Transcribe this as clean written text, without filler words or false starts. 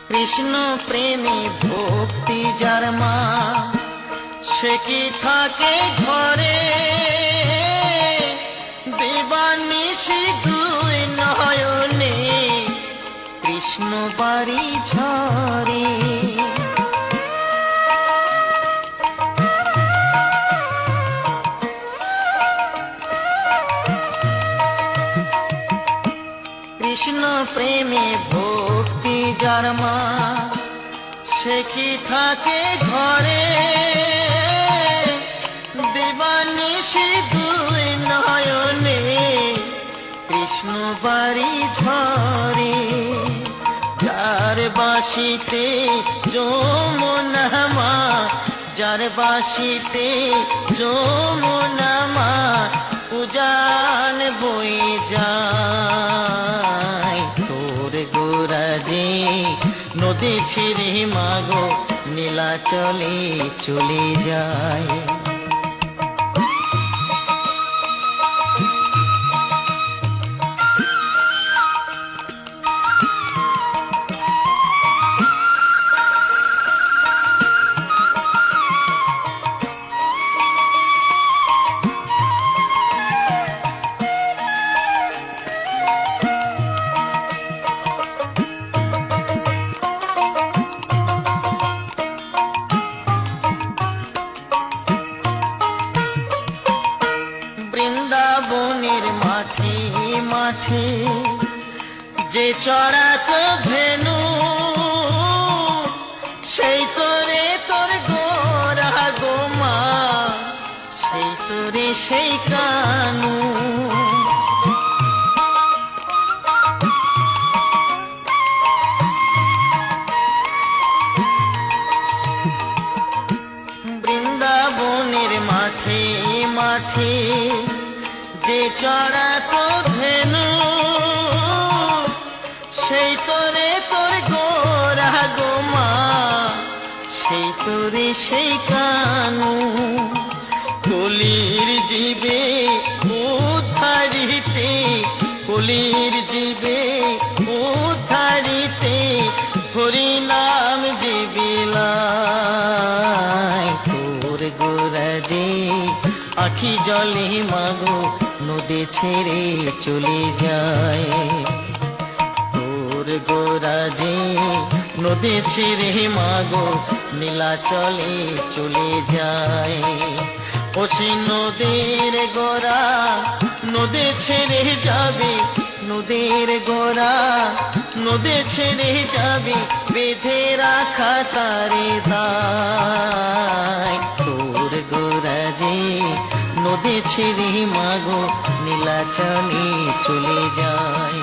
কৃষ্ণ প্রেমী ভক্তি যার মা, সে কি থাকে ঘরে, দিবানিশি দুই নয়নে কৃষ্ণ বাড়ি ঝরে। কৃষ্ণ প্রেমে ভক্তি যার মা, সে কি থাকে ঘরে, দিবানিশি দুই নয়নে কৃষ্ণ বাড়ি ঝরে। যার বাঁশিতে যমুনা মা, যার বাঁশিতে যমুনা মা উজান বয়ে যায়। তোর গোরাজে নদী ছেড়ে মাগো নীলাচলে চলে যায়। বৃন্দাবনের মাঠে মাঠে যে চড়াতো ধেনু, সেই তোরে তোর গোরা গোমা, সেই তোরে সেই কানু। বৃন্দাবনের মাঠে মাঠে যে চড়াতো ধেনু, সেই তোরে তোর গোরা গোমা, সেই তোরে সেই কানু। কলির জীবে উদ্ধারিতে, কলির জীবে উদ্ধারিতে হরি নাম জীবিলায়। তোর গোরাজে আখি জলে মাগো নদী ছেড়ে চলে যায়। তোর গোরাজে নদী ছেড়ে মাগো নীলাচলে চলে যায়। ওসি নদীর গোরা নদী ছেড়ে যাবে, নদীর গোরা নদী ছেড়ে যাবে, বেঁধে রাখা তারে দায়। তোর গোরাজে নদী ছেড়ে মাগো নীলাচলে চলে যায়।